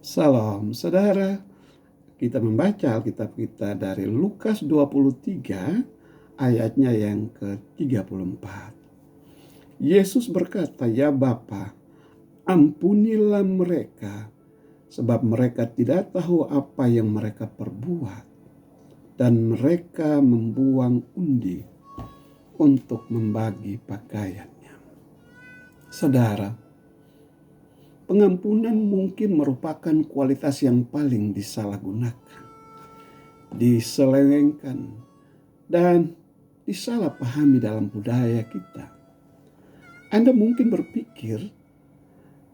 Salam saudara, kita membaca Alkitab kita dari Lukas 23 ayatnya yang ke-34. Yesus berkata, "Ya Bapa, ampunilah mereka, sebab mereka tidak tahu apa yang mereka perbuat." Dan mereka membuang undi untuk membagi pakaiannya. Saudara, pengampunan mungkin merupakan kualitas yang paling disalahgunakan, diselewengkan, dan disalahpahami dalam budaya kita. Anda mungkin berpikir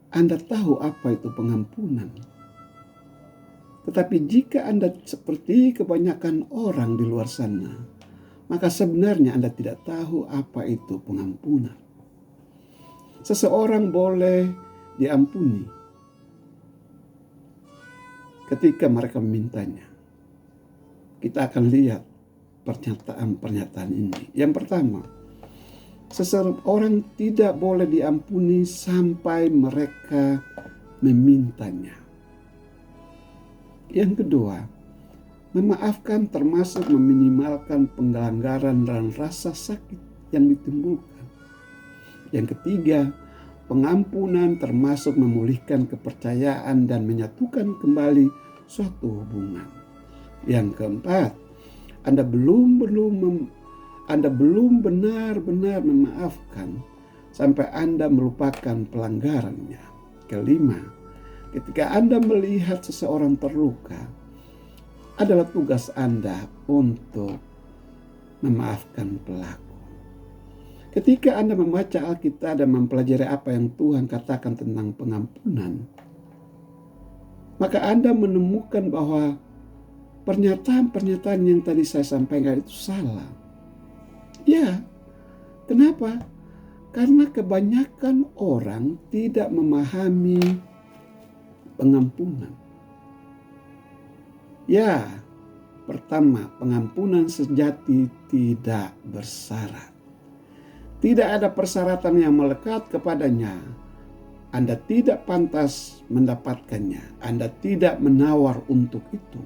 Anda tahu apa itu pengampunan. Tetapi jika Anda seperti kebanyakan orang di luar sana, maka sebenarnya Anda tidak tahu apa itu pengampunan. Seseorang boleh diampuni ketika mereka memintanya. Kita akan lihat pernyataan-pernyataan ini. Yang pertama, seseorang tidak boleh diampuni sampai mereka memintanya. Yang kedua, memaafkan termasuk meminimalkan pelanggaran dan rasa sakit yang ditimbulkan. Yang ketiga, pengampunan termasuk memulihkan kepercayaan dan menyatukan kembali suatu hubungan. Yang keempat, Anda belum benar-benar memaafkan sampai Anda melupakan pelanggarannya. Kelima, ketika Anda melihat seseorang terluka, adalah tugas Anda untuk memaafkan pelaku. Ketika Anda membaca Alkitab dan mempelajari apa yang Tuhan katakan tentang pengampunan, maka Anda menemukan bahwa pernyataan-pernyataan yang tadi saya sampaikan itu salah. Ya, kenapa? Karena kebanyakan orang tidak memahami pengampunan. Ya, pertama, pengampunan sejati tidak bersyarat. Tidak ada persyaratan yang melekat kepadanya. Anda tidak pantas mendapatkannya. Anda tidak menawar untuk itu.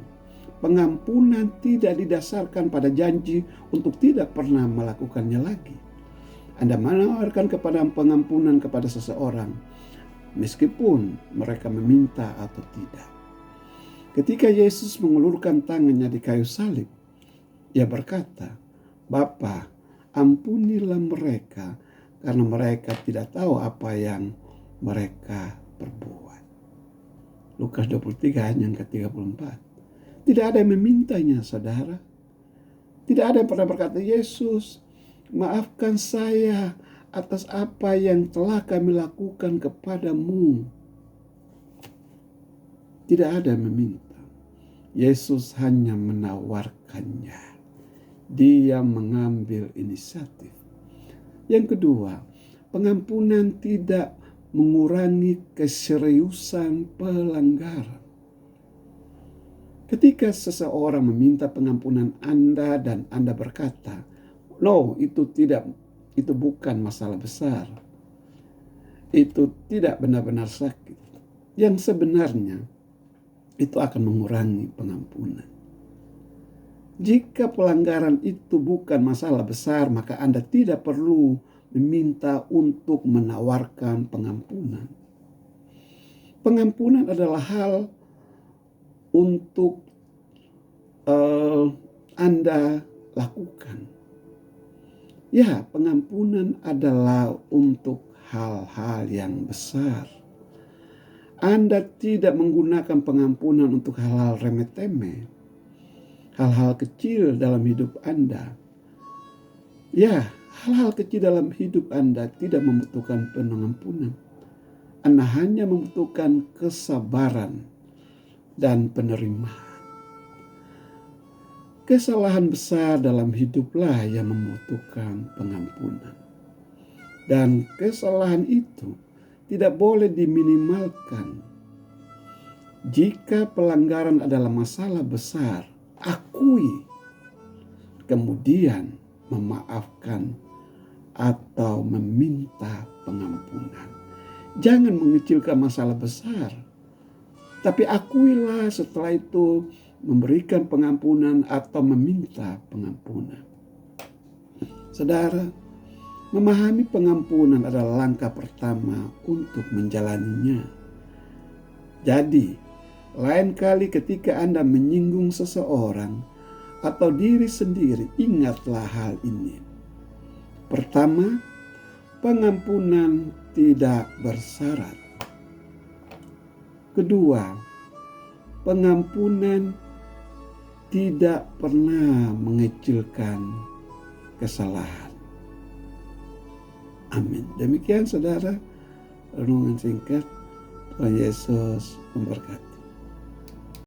Pengampunan tidak didasarkan pada janji untuk tidak pernah melakukannya lagi. Anda menawarkan kepada pengampunan kepada seseorang, meskipun mereka meminta atau tidak. Ketika Yesus mengulurkan tangannya di kayu salib, Ia berkata, "Bapa, ampunilah mereka, karena mereka tidak tahu apa yang mereka perbuat." Lukas 23 ayat yang ke-34. Tidak ada yang memintanya, saudara. Tidak ada yang pernah berkata, "Yesus, maafkan saya atas apa yang telah kami lakukan kepadamu." Tidak ada yang meminta. Yesus hanya menawarkannya. Dia mengambil inisiatif. Yang kedua, pengampunan tidak mengurangi keseriusan pelanggaran. Ketika seseorang meminta pengampunan Anda dan Anda berkata, "No, itu bukan masalah besar. Itu tidak benar-benar sakit." Yang sebenarnya itu akan mengurangi pengampunan. Jika pelanggaran itu bukan masalah besar, maka Anda tidak perlu meminta untuk menawarkan pengampunan. Pengampunan adalah hal untuk Anda lakukan. Ya, pengampunan adalah untuk hal-hal yang besar. Anda tidak menggunakan pengampunan untuk hal-hal remeh-temeh, hal-hal kecil dalam hidup Anda. Ya, hal-hal kecil dalam hidup Anda tidak membutuhkan pengampunan. Anda hanya membutuhkan kesabaran dan penerimaan. Kesalahan besar dalam hiduplah yang membutuhkan pengampunan. Dan kesalahan itu tidak boleh diminimalkan. Jika pelanggaran adalah masalah besar, akui, kemudian memaafkan atau meminta pengampunan. Jangan mengecilkan masalah besar, Tapi akuilah setelah itu memberikan pengampunan atau meminta pengampunan. Saudara, memahami pengampunan adalah langkah pertama untuk menjalaninya. Jadi, lain kali ketika Anda menyinggung seseorang atau diri sendiri, ingatlah hal ini. Pertama, pengampunan tidak bersyarat. Kedua, pengampunan tidak pernah mengecilkan kesalahan. Amin. Demikian saudara, renungan singkat. Tuhan Yesus memberkati.